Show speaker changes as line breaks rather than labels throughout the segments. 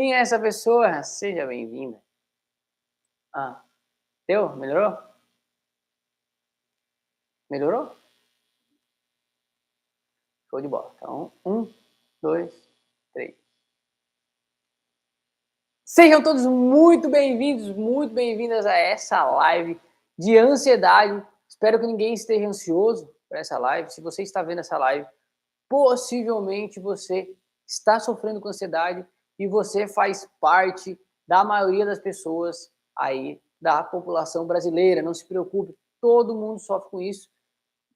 Quem é essa pessoa? Seja bem-vinda. Ah, deu? Melhorou? Melhorou? Show de bola. Então, 2, 3. Sejam todos muito bem-vindos, muito bem-vindas a essa live de ansiedade. Espero que ninguém esteja ansioso para essa live. Se você está vendo essa live, possivelmente você está sofrendo com ansiedade e você faz parte da maioria das pessoas aí da população brasileira. Não se preocupe, todo mundo sofre com isso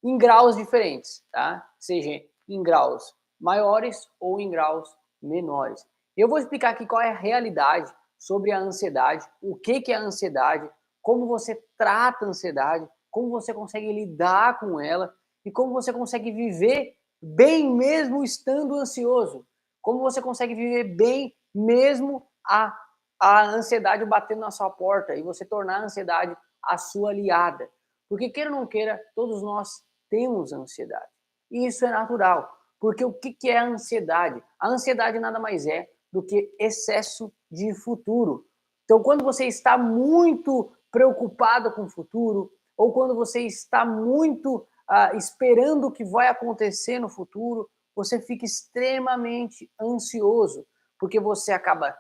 em graus diferentes, tá? Seja em graus maiores ou em graus menores. Eu vou explicar aqui qual é a realidade sobre a ansiedade, o que é a ansiedade, como você trata a ansiedade, como você consegue lidar com ela e como você consegue viver bem mesmo estando ansioso. Como você consegue viver bem mesmo a ansiedade batendo na sua porta e você tornar a ansiedade a sua aliada. Porque queira ou não queira, todos nós temos ansiedade. E isso é natural, porque o que é a ansiedade? A ansiedade nada mais é do que excesso de futuro. Então, quando você está muito preocupado com o futuro, ou quando você está muito esperando o que vai acontecer no futuro, você fica extremamente ansioso, porque você acaba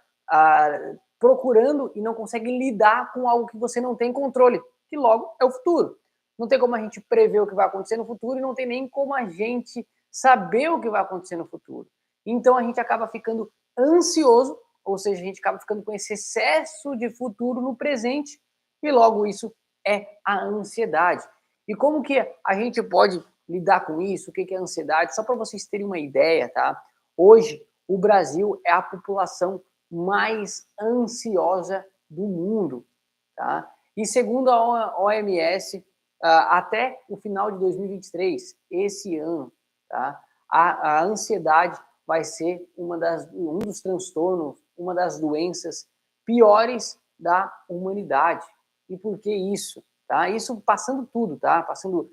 procurando e não consegue lidar com algo que você não tem controle, que logo é o futuro. Não tem como a gente prever o que vai acontecer no futuro e não tem nem como a gente saber o que vai acontecer no futuro. Então a gente acaba ficando ansioso, ou seja, a gente acaba ficando com esse excesso de futuro no presente e logo isso é a ansiedade. E como que a gente pode lidar com isso? O que é a ansiedade? Só para vocês terem uma ideia, tá? Hoje o Brasil é a população mais ansiosa do mundo, tá? E segundo a OMS, até o final de 2023, esse ano, tá? A ansiedade vai ser um dos transtornos, uma das doenças piores da humanidade. E por que isso? Tá? Isso passando tudo, tá? Passando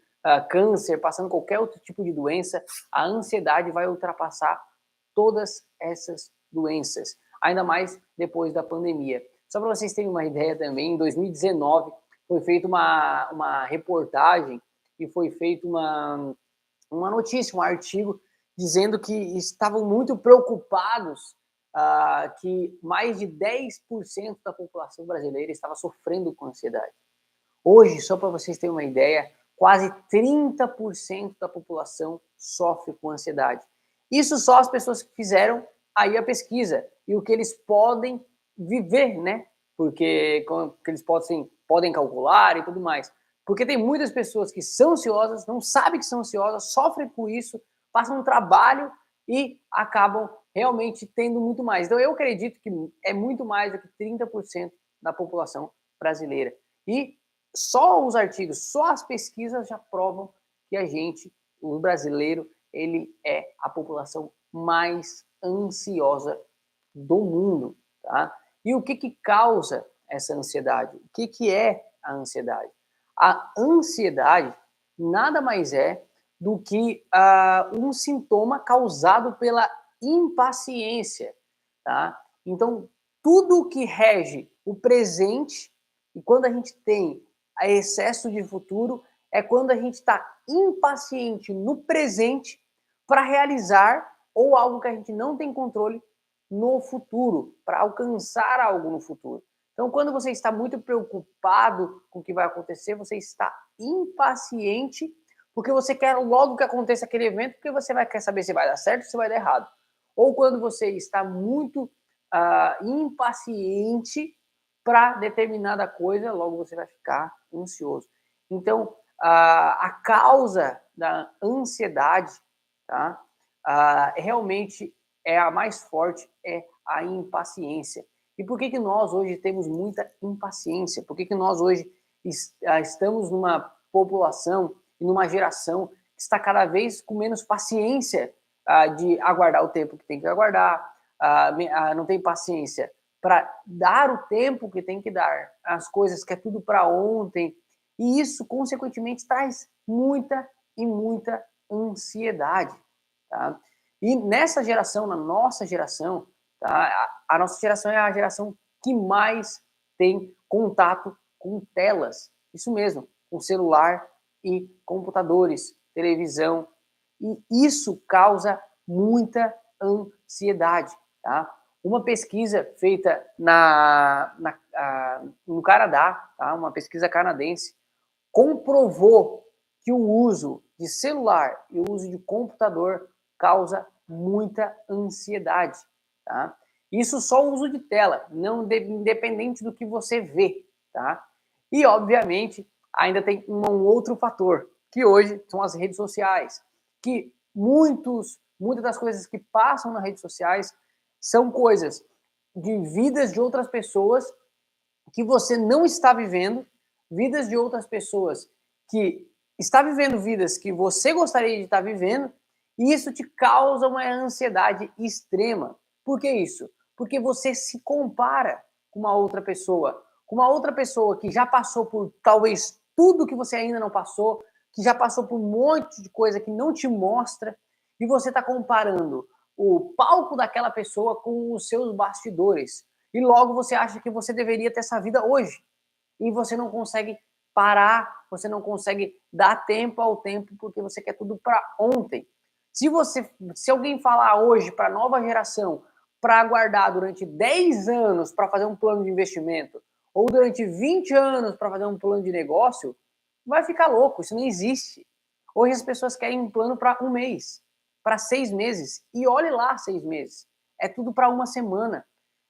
câncer, passando qualquer outro tipo de doença, a ansiedade vai ultrapassar todas essas doenças, ainda mais depois da pandemia. Só para vocês terem uma ideia também, em 2019 foi feita uma reportagem e foi feita uma notícia, um artigo, dizendo que estavam muito preocupados que mais de 10% da população brasileira estava sofrendo com ansiedade. Hoje, só para vocês terem uma ideia, quase 30% da população sofre com ansiedade. Isso só as pessoas que fizeram aí a pesquisa e o que eles podem viver, né? Porque que eles podem calcular e tudo mais. Porque tem muitas pessoas que são ansiosas, não sabem que são ansiosas, sofrem com isso, passam um trabalho e acabam realmente tendo muito mais. Então eu acredito que é muito mais do que 30% da população brasileira. E só os artigos, só as pesquisas já provam que a gente, o brasileiro, ele é a população mais ansiosa do mundo, tá? E o que causa essa ansiedade? O que é a ansiedade? A ansiedade nada mais é do que um sintoma causado pela impaciência, tá? Então, tudo que rege o presente, e quando a gente tem a excesso de futuro, é quando a gente está impaciente no presente para realizar ou algo que a gente não tem controle no futuro, para alcançar algo no futuro. Então, quando você está muito preocupado com o que vai acontecer, você está impaciente porque você quer logo que aconteça aquele evento, porque você quer saber se vai dar certo ou se vai dar errado. Ou quando você está muito impaciente para determinada coisa, logo você vai ficar ansioso. Então, a causa da ansiedade, tá? Realmente é a mais forte, é a impaciência. E por que nós hoje temos muita impaciência? Por que nós hoje estamos numa população e numa geração que está cada vez com menos paciência de aguardar o tempo que tem que aguardar, não tem paciência para dar o tempo que tem que dar, as coisas que é tudo para ontem, e isso, consequentemente, traz muita e muita ansiedade. Tá? E nessa geração, na nossa geração, Tá? A nossa geração é a geração que mais tem contato com telas. Isso mesmo, com celular e computadores, televisão. E isso causa muita ansiedade. Tá? Uma pesquisa feita no Canadá, tá? Uma pesquisa canadense, comprovou que o uso de celular e o uso de computador causa muita ansiedade. Tá? Isso só o uso de tela, não independente do que você vê. Tá? E, obviamente, ainda tem um outro fator, que hoje são as redes sociais, que muitas das coisas que passam nas redes sociais são coisas de vidas de outras pessoas que você não está vivendo, vidas de outras pessoas que está vivendo vidas que você gostaria de estar vivendo, e isso te causa uma ansiedade extrema. Por que isso? Porque você se compara com uma outra pessoa que já passou por talvez tudo que você ainda não passou, que já passou por um monte de coisa que não te mostra, e você está comparando o palco daquela pessoa com os seus bastidores. E logo você acha que você deveria ter essa vida hoje. E você não consegue parar, você não consegue dar tempo ao tempo, porque você quer tudo para ontem. Se alguém falar hoje para a nova geração para aguardar durante 10 anos para fazer um plano de investimento, ou durante 20 anos para fazer um plano de negócio, vai ficar louco, isso não existe. Hoje as pessoas querem um plano para um mês, para 6 meses, e olhe lá 6 meses. É tudo para uma semana.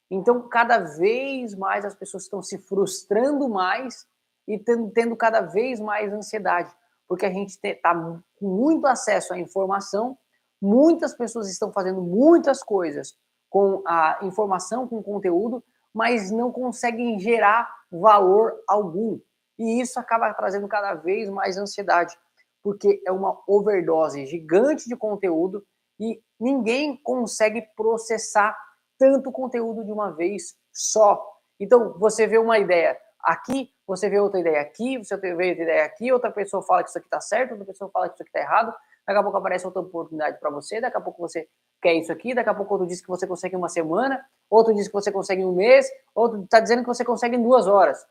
Então, cada vez mais as pessoas estão se frustrando mais e tendo cada vez mais ansiedade, porque a gente está com muito acesso à informação, muitas pessoas estão fazendo muitas coisas com a informação, com o conteúdo, mas não conseguem gerar valor algum. E isso acaba trazendo cada vez mais ansiedade, porque é uma overdose gigante de conteúdo e ninguém consegue processar tanto conteúdo de uma vez só. Então, você vê uma ideia aqui, você vê outra ideia aqui, você vê outra ideia aqui, outra pessoa fala que isso aqui está certo, outra pessoa fala que isso aqui está errado, daqui a pouco aparece outra oportunidade para você, daqui a pouco você quer isso aqui, daqui a pouco outro diz que você consegue em uma semana, outro diz que você consegue em um mês, outro está dizendo que você consegue em 2 horas.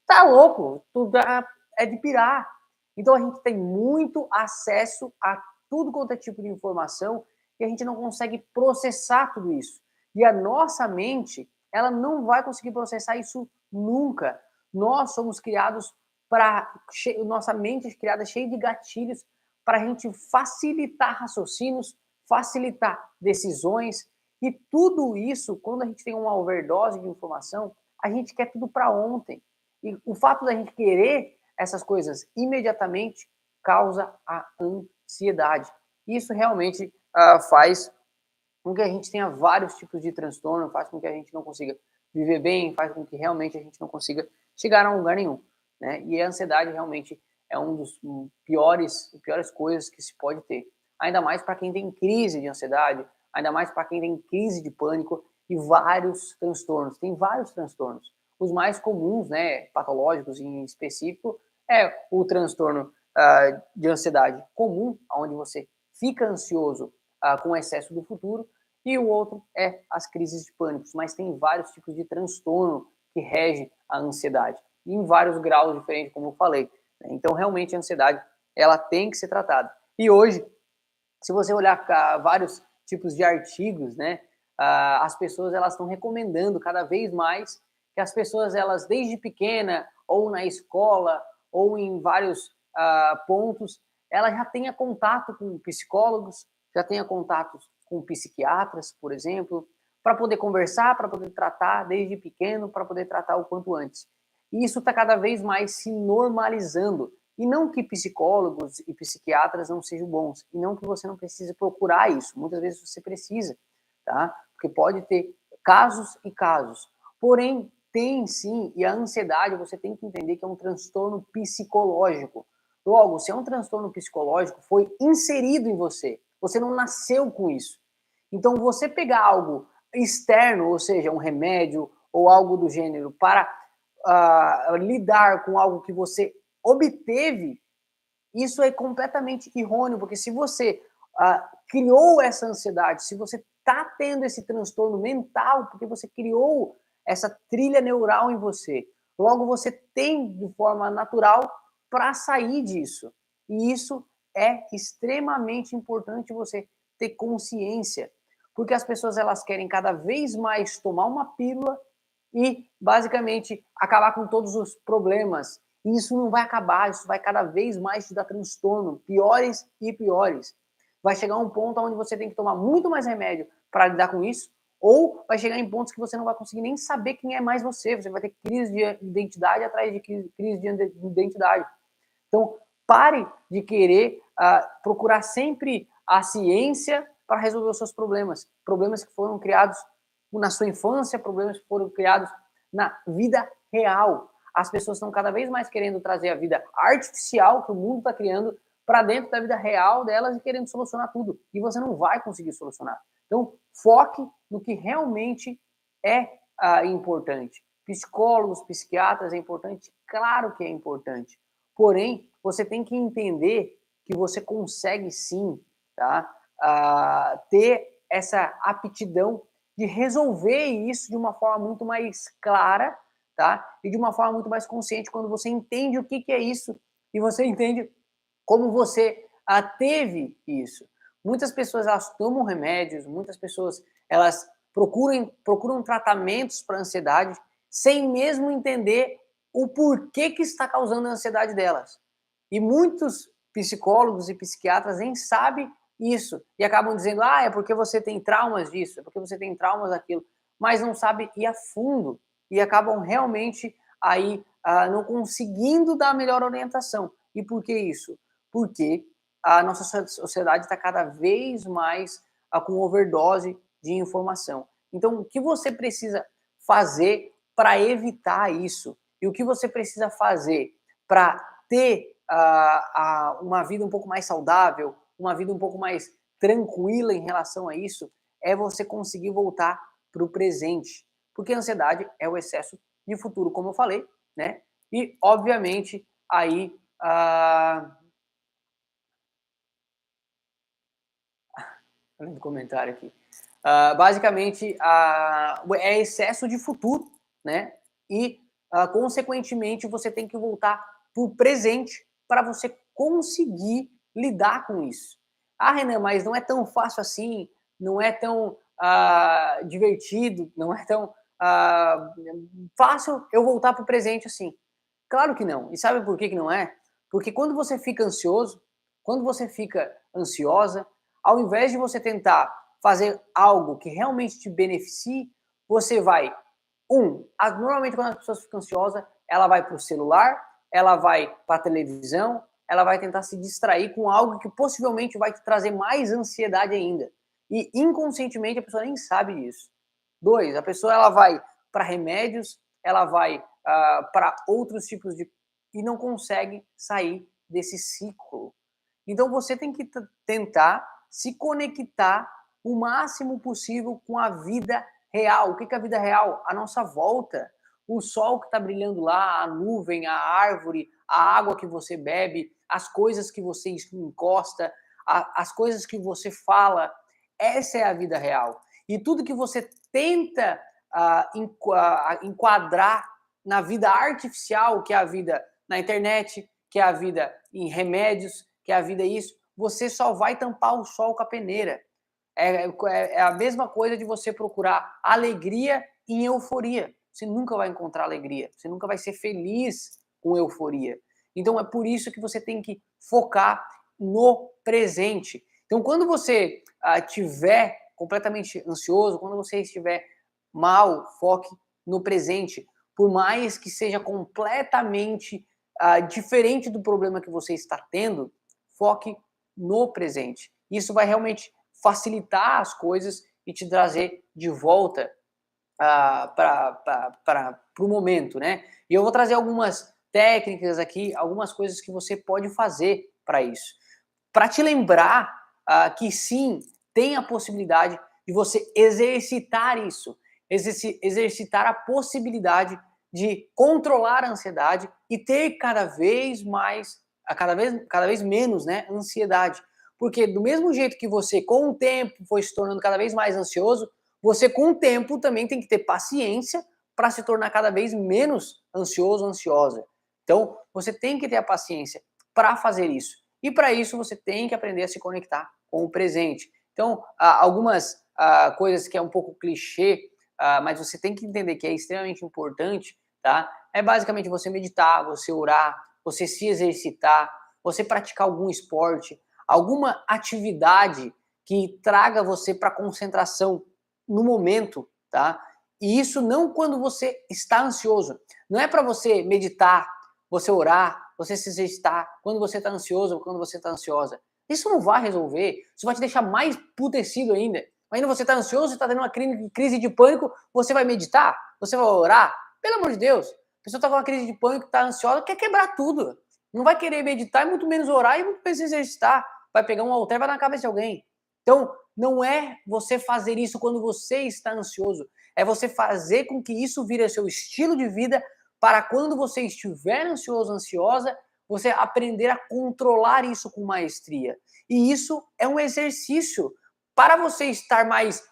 Tá louco, tudo é de pirar. Então a gente tem muito acesso a tudo quanto é tipo de informação e a gente não consegue processar tudo isso. E a nossa mente, ela não vai conseguir processar isso nunca. Nós somos criados para... Nossa mente é criada cheia de gatilhos para a gente facilitar raciocínios, facilitar decisões. E tudo isso, quando a gente tem uma overdose de informação, a gente quer tudo para ontem. E o fato da gente querer essas coisas imediatamente causa a ansiedade. Isso realmente faz com que a gente tenha vários tipos de transtorno, faz com que a gente não consiga viver bem, faz com que realmente a gente não consiga chegar a lugar nenhum. Né? E a ansiedade realmente é um dos piores coisas que se pode ter. Ainda mais para quem tem crise de ansiedade, ainda mais para quem tem crise de pânico e vários transtornos. Tem vários transtornos. Os mais comuns, né, patológicos em específico, é o transtorno de ansiedade comum, onde você fica ansioso com excesso do futuro, e o outro é as crises de pânico. Mas tem vários tipos de transtorno que regem a ansiedade, em vários graus diferentes, como eu falei. Então, realmente, a ansiedade ela tem que ser tratada. E hoje, se você olhar vários tipos de artigos, né, as pessoas elas estão recomendando cada vez mais que as pessoas, elas desde pequena, ou na escola, ou em vários pontos, ela já tenha contato com psicólogos, já tenha contato com psiquiatras, por exemplo, para poder conversar, para poder tratar desde pequeno, para poder tratar o quanto antes. E isso está cada vez mais se normalizando. E não que psicólogos e psiquiatras não sejam bons, e não que você não precise procurar isso. Muitas vezes você precisa, tá? Porque pode ter casos e casos. Porém, tem sim, e a ansiedade você tem que entender que é um transtorno psicológico. Logo, se é um transtorno psicológico, foi inserido em você. Você não nasceu com isso. Então, você pegar algo externo, ou seja, um remédio ou algo do gênero, para lidar com algo que você obteve, isso é completamente errôneo, porque se você criou essa ansiedade, se você está tendo esse transtorno mental porque você criou essa trilha neural em você. Logo, você tem de forma natural para sair disso. E isso é extremamente importante você ter consciência, porque as pessoas elas querem cada vez mais tomar uma pílula e basicamente acabar com todos os problemas. E isso não vai acabar, isso vai cada vez mais te dar transtorno, piores e piores. Vai chegar um ponto onde você tem que tomar muito mais remédio para lidar com isso, ou vai chegar em pontos que você não vai conseguir nem saber quem é mais você. Você vai ter crise de identidade atrás de crise de identidade. Então, pare de querer procurar sempre a ciência para resolver os seus problemas. Problemas que foram criados na sua infância, problemas que foram criados na vida real. As pessoas estão cada vez mais querendo trazer a vida artificial que o mundo está criando para dentro da vida real delas e querendo solucionar tudo. E você não vai conseguir solucionar. Então, foque no que realmente é importante. Psicólogos, psiquiatras é importante? Claro que é importante. Porém, você tem que entender que você consegue sim, tá? Ter essa aptidão de resolver isso de uma forma muito mais clara, tá? E de uma forma muito mais consciente quando você entende o que é isso e você entende como você teve isso. Muitas pessoas elas tomam remédios, muitas pessoas elas procuram tratamentos para ansiedade sem mesmo entender o porquê que está causando a ansiedade delas. E muitos psicólogos e psiquiatras nem sabem isso e acabam dizendo, é porque você tem traumas disso, é porque você tem traumas daquilo, mas não sabem ir a fundo e acabam realmente aí não conseguindo dar a melhor orientação. E por que isso? Porque a nossa sociedade está cada vez mais com overdose de informação. Então, o que você precisa fazer para evitar isso? E o que você precisa fazer para ter uma vida um pouco mais saudável, uma vida um pouco mais tranquila em relação a isso, é você conseguir voltar para o presente. Porque a ansiedade é o excesso de futuro, como eu falei, né? E, obviamente, aí... Olha o comentário aqui. Basicamente, é excesso de futuro, né? E, consequentemente, você tem que voltar para o presente para você conseguir lidar com isso. Renan, mas não é tão fácil assim, não é tão divertido, não é tão fácil eu voltar para o presente assim. Claro que não. E sabe por que não é? Porque quando você fica ansioso, quando você fica ansiosa, ao invés de você tentar fazer algo que realmente te beneficie, você vai, normalmente quando as pessoas ficam ansiosas, ela vai para o celular, ela vai para a televisão, ela vai tentar se distrair com algo que possivelmente vai te trazer mais ansiedade ainda. E inconscientemente a pessoa nem sabe disso. 2, a pessoa ela vai para remédios, ela vai para outros tipos de... e não consegue sair desse ciclo. Então você tem que tentar se conectar o máximo possível com a vida real. O que é a vida real? A nossa volta. O sol que está brilhando lá, a nuvem, a árvore, a água que você bebe, as coisas que você encosta, as coisas que você fala. Essa é a vida real. E tudo que você tenta enquadrar na vida artificial, que é a vida na internet, que é a vida em remédios, que é a vida isso, você só vai tampar o sol com a peneira. É a mesma coisa de você procurar alegria em euforia. Você nunca vai encontrar alegria, você nunca vai ser feliz com euforia. Então é por isso que você tem que focar no presente. Então quando você estiver completamente ansioso, quando você estiver mal, foque no presente. Por mais que seja completamente diferente do problema que você está tendo, foque no presente. Isso vai realmente facilitar as coisas e te trazer de volta para o momento, né? E eu vou trazer algumas técnicas aqui, algumas coisas que você pode fazer para isso. Para te lembrar que sim, tem a possibilidade de você exercitar isso, exercitar a possibilidade de controlar a ansiedade e ter cada vez menos, né, ansiedade. Porque do mesmo jeito que você, com o tempo, foi se tornando cada vez mais ansioso, você, com o tempo, também tem que ter paciência para se tornar cada vez menos ansioso, ansiosa. Então, você tem que ter a paciência para fazer isso. E para isso, você tem que aprender a se conectar com o presente. Então, algumas coisas que é um pouco clichê, mas você tem que entender que é extremamente importante, tá? É basicamente você meditar, você orar, você se exercitar, você praticar algum esporte, alguma atividade que traga você para concentração no momento, tá? E isso não quando você está ansioso. Não é para você meditar, você orar, você se exercitar quando você está ansioso ou quando você está ansiosa. Isso não vai resolver. Isso vai te deixar mais putecido ainda. Ainda você está ansioso, você está tendo uma crise de pânico, você vai meditar? Você vai orar? Pelo amor de Deus. A pessoa está com uma crise de pânico, está ansiosa, quer quebrar tudo. Não vai querer meditar, e muito menos orar, e muito menos se exercitar. Vai pegar um halter e vai na cabeça de alguém. Então, não é você fazer isso quando você está ansioso. É você fazer com que isso vire seu estilo de vida para quando você estiver ansioso, ansiosa, você aprender a controlar isso com maestria. E isso é um exercício para você estar mais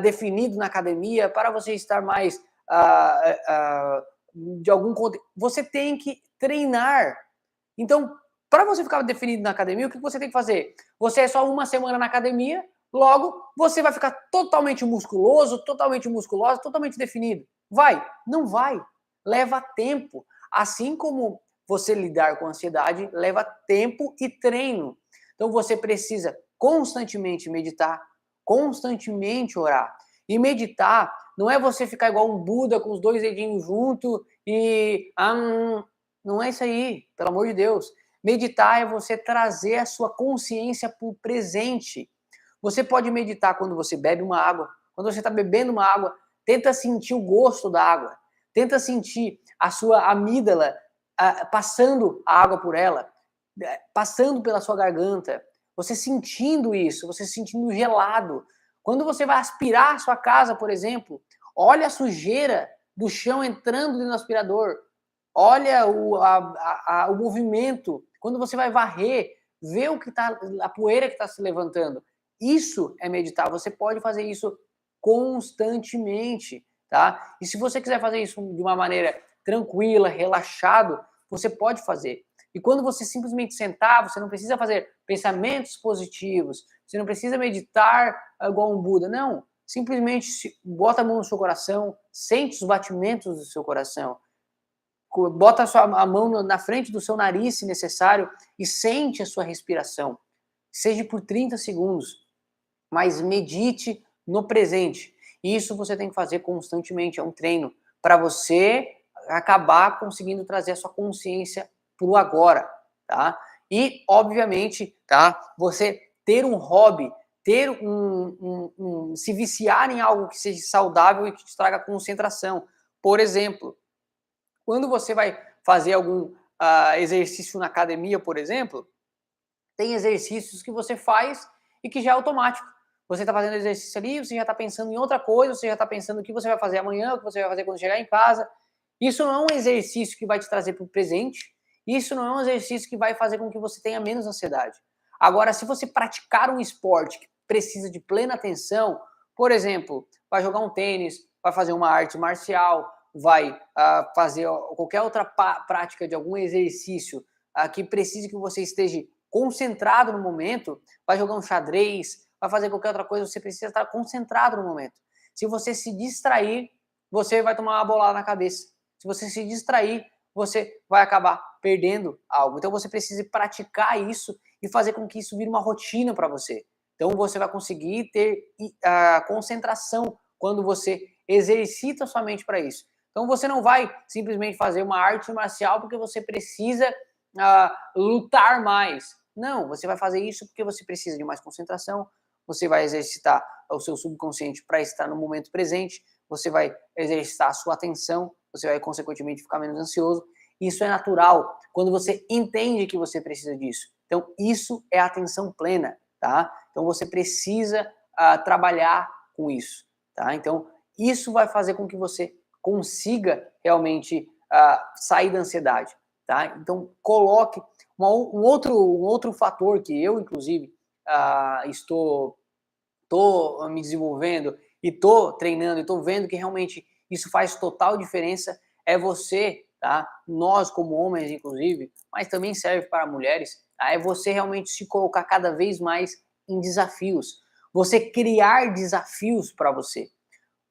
definido na academia, para você estar mais de algum conteúdo. Você tem que treinar. Então, para você ficar definido na academia, o que você tem que fazer? Você é só uma semana na academia, logo você vai ficar totalmente musculoso, totalmente musculosa, totalmente definido. Vai? Não vai. Leva tempo. Assim como você lidar com a ansiedade, leva tempo e treino. Então você precisa constantemente meditar, constantemente orar. E meditar não é você ficar igual um Buda com os dois dedinhos juntos e não é isso aí, pelo amor de Deus. Meditar é você trazer a sua consciência para o presente. Você pode meditar quando você bebe uma água. Quando você está bebendo uma água, tenta sentir o gosto da água. Tenta sentir a sua amígdala passando a água por ela, passando pela sua garganta. Você sentindo isso, você se sentindo gelado. Quando você vai aspirar a sua casa, por exemplo, olha a sujeira do chão entrando dentro do aspirador. Olha o movimento. Quando você vai varrer, vê o que tá, a poeira que está se levantando. Isso é meditar. Você pode fazer isso constantemente, tá? E se você quiser fazer isso de uma maneira tranquila, relaxado, você pode fazer. E quando você simplesmente sentar, você não precisa fazer pensamentos positivos, você não precisa meditar igual um Buda, não. Simplesmente bota a mão no seu coração, sente os batimentos do seu coração, bota a mão na frente do seu nariz, se necessário, e sente a sua respiração. Seja por 30 segundos, mas medite no presente. Isso você tem que fazer constantemente, é um treino para você acabar conseguindo trazer a sua consciência para o agora, tá? E, obviamente, tá? Você ter um hobby, ter se viciar em algo que seja saudável e que te traga concentração. Por exemplo, quando você vai fazer algum exercício na academia, por exemplo, tem exercícios que você faz e que já é automático. Você está fazendo exercício ali, você já está pensando em outra coisa, você já está pensando o que você vai fazer amanhã, o que você vai fazer quando chegar em casa. Isso não é um exercício que vai te trazer para o presente, isso não é um exercício que vai fazer com que você tenha menos ansiedade. Agora, se você praticar um esporte que precisa de plena atenção, por exemplo, vai jogar um tênis, vai fazer uma arte marcial, vai fazer qualquer outra prática de algum exercício que precise que você esteja concentrado no momento, vai jogar um xadrez, vai fazer qualquer outra coisa, você precisa estar concentrado no momento. Se você se distrair, você vai tomar uma bolada na cabeça. Se você se distrair, você vai acabar perdendo algo. Então você precisa praticar isso e fazer com que isso vire uma rotina para você. Então você vai conseguir ter a concentração quando você exercita a sua mente para isso. Então você não vai simplesmente fazer uma arte marcial porque você precisa lutar mais. Não, você vai fazer isso porque você precisa de mais concentração, você vai exercitar o seu subconsciente para estar no momento presente, você vai exercitar a sua atenção, você vai consequentemente ficar menos ansioso. Isso é natural quando você entende que você precisa disso. Então isso é atenção plena, tá? Então você precisa trabalhar com isso, tá? Então isso vai fazer com que você consiga realmente sair da ansiedade, tá? Então coloque um outro fator que eu, inclusive, tô me desenvolvendo e tô treinando e tô vendo que realmente isso faz total diferença, é você, tá? Nós como homens, inclusive, mas também serve para mulheres, tá? É você realmente se colocar cada vez mais em desafios. Você criar desafios para você.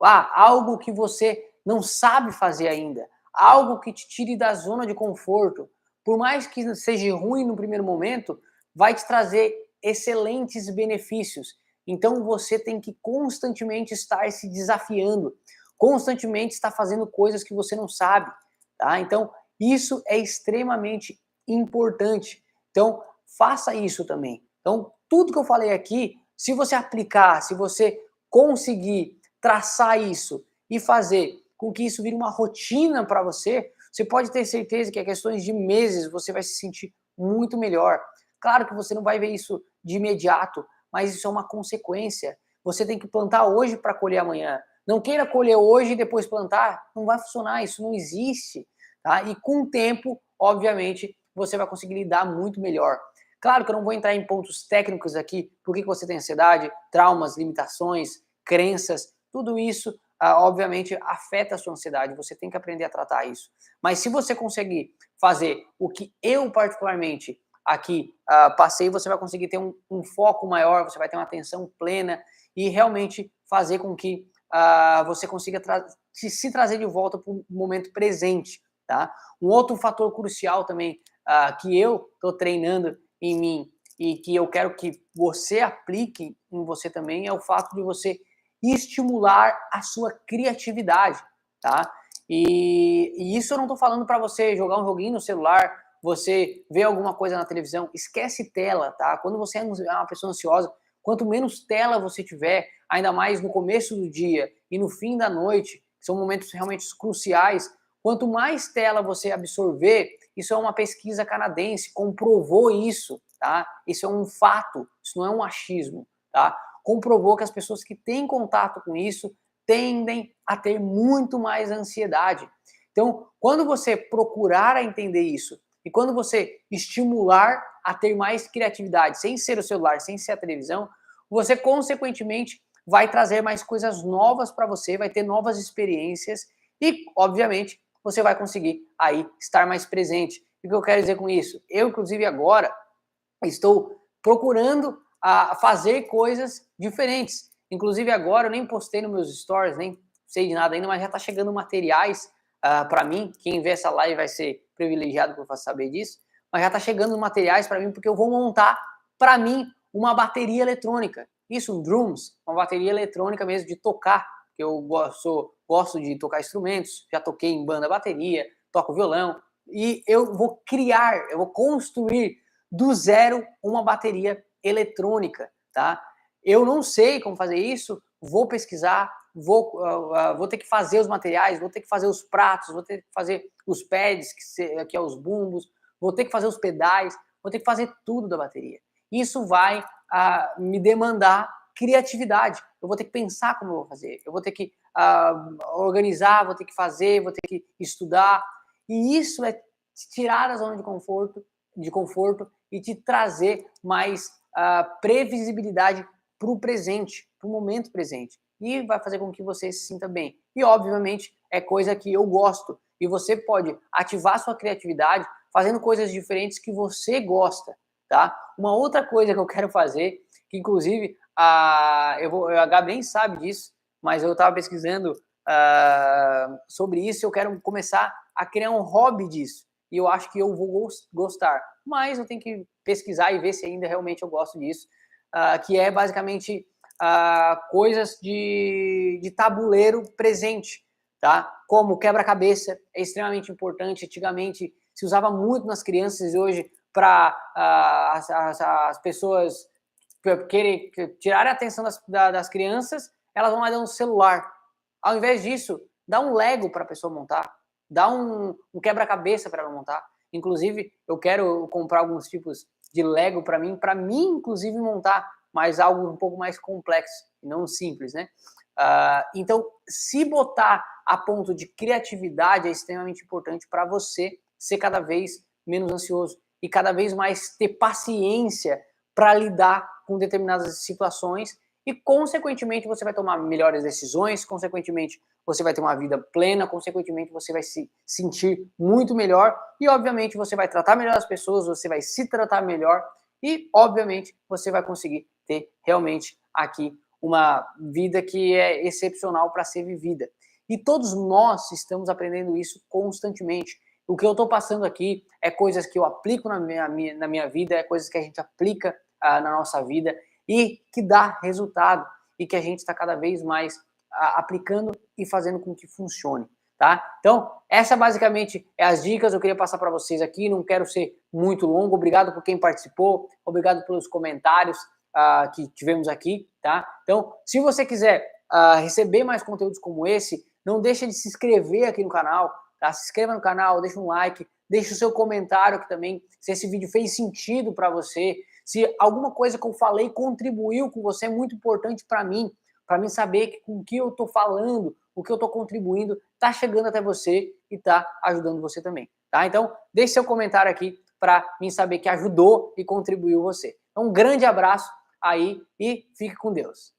Algo que você não sabe fazer ainda, algo que te tire da zona de conforto. Por mais que seja ruim no primeiro momento, vai te trazer excelentes benefícios. Então você tem que constantemente estar se desafiando, constantemente estar fazendo coisas que você não sabe, tá? Então isso é extremamente importante. Então faça isso também. Então tudo que eu falei aqui, se você aplicar, se você conseguir traçar isso e fazer com que isso vire uma rotina para você, você pode ter certeza que em questões de meses você vai se sentir muito melhor. Claro que você não vai ver isso de imediato, mas isso é uma consequência. Você tem que plantar hoje para colher amanhã. Não queira colher hoje e depois plantar, não vai funcionar, isso não existe. Tá? E com o tempo, obviamente, você vai conseguir lidar muito melhor. Claro que eu não vou entrar em pontos técnicos aqui, por que você tem ansiedade, traumas, limitações, crenças, tudo isso, obviamente, afeta a sua ansiedade, você tem que aprender a tratar isso. Mas se você conseguir fazer o que eu, particularmente, aqui passei, você vai conseguir ter um foco maior, você vai ter uma atenção plena e realmente fazer com que você consiga se trazer de volta para o momento presente, tá? Um outro fator crucial também que eu estou treinando em mim e que eu quero que você aplique em você também é o fato de você estimular a sua criatividade, tá? E isso eu não estou falando para você jogar um joguinho no celular, você ver alguma coisa na televisão, esquece tela, tá? Quando você é uma pessoa ansiosa, quanto menos tela você tiver, ainda mais no começo do dia e no fim da noite, que são momentos realmente cruciais, quanto mais tela você absorver, isso é uma pesquisa canadense, comprovou isso, tá? Isso é um fato, isso não é um achismo, tá? Comprovou que as pessoas que têm contato com isso tendem a ter muito mais ansiedade. Então, quando você procurar a entender isso e quando você estimular a ter mais criatividade, sem ser o celular, sem ser a televisão, você consequentemente vai trazer mais coisas novas para você, vai ter novas experiências e, obviamente, você vai conseguir aí estar mais presente. E o que eu quero dizer com isso? Eu, inclusive, agora estou procurando fazer coisas diferentes. Inclusive agora eu nem postei nos meus stories, nem sei de nada ainda, mas já está chegando materiais para mim. Quem vê essa live vai ser privilegiado por saber disso. Mas já está chegando materiais para mim porque eu vou montar para mim uma bateria eletrônica. Isso, um drums, uma bateria eletrônica mesmo de tocar, que eu gosto de tocar instrumentos, já toquei em banda bateria, toco violão, e eu vou criar, eu vou construir do zero uma bateria eletrônica, tá? Eu não sei como fazer isso, vou pesquisar, vou ter que fazer os materiais, vou ter que fazer os pratos, vou ter que fazer os pads, que é os bumbos, vou ter que fazer os pedais, vou ter que fazer tudo da bateria. Isso vai me demandar criatividade. Eu vou ter que pensar como eu vou fazer, eu vou ter que organizar, vou ter que fazer, vou ter que estudar. E isso é te tirar da zona de conforto e te trazer mais previsibilidade para o presente, para o momento presente. E vai fazer com que você se sinta bem. E, obviamente, é coisa que eu gosto. E você pode ativar sua criatividade fazendo coisas diferentes que você gosta, tá? Uma outra coisa que eu quero fazer, que inclusive a Gabi nem sabe disso, mas eu estava pesquisando sobre isso, eu quero começar a criar um hobby disso. E eu acho que eu vou gostar. Mas eu tenho que pesquisar e ver se ainda realmente eu gosto disso. Que é basicamente coisas de tabuleiro presente, tá? Como quebra-cabeça, é extremamente importante. Antigamente se usava muito nas crianças e hoje para as pessoas querem tirar a atenção das crianças, elas vão lá dar um celular. Ao invés disso, dá um Lego para a pessoa montar, dá um quebra-cabeça para ela montar. Inclusive, eu quero comprar alguns tipos de Lego para mim, inclusive, montar, mas algo um pouco mais complexo, não simples, né? Então, se botar a ponto de criatividade é extremamente importante para você ser cada vez menos ansioso e cada vez mais ter paciência para lidar com determinadas situações e, consequentemente, você vai tomar melhores decisões, consequentemente, você vai ter uma vida plena, consequentemente, você vai se sentir muito melhor e, obviamente, você vai tratar melhor as pessoas, você vai se tratar melhor e, obviamente, você vai conseguir ter realmente aqui uma vida que é excepcional para ser vivida. E todos nós estamos aprendendo isso constantemente. O que eu estou passando aqui é coisas que eu aplico na minha vida, é coisas que a gente aplica na nossa vida e que dá resultado e que a gente está cada vez mais aplicando e fazendo com que funcione, tá? Então, essa basicamente é as dicas que eu queria passar para vocês aqui, não quero ser muito longo, obrigado por quem participou, obrigado pelos comentários que tivemos aqui, tá? Então, se você quiser receber mais conteúdos como esse, não deixa de se inscrever aqui no canal, tá? Se inscreva no canal, deixa um like, deixa o seu comentário aqui também, se esse vídeo fez sentido para você, se alguma coisa que eu falei contribuiu com você, é muito importante para mim saber que com o que eu estou falando, o que eu estou contribuindo, está chegando até você e está ajudando você também, tá? Então, deixe seu comentário aqui para mim saber que ajudou e contribuiu você. Então, um grande abraço aí e fique com Deus.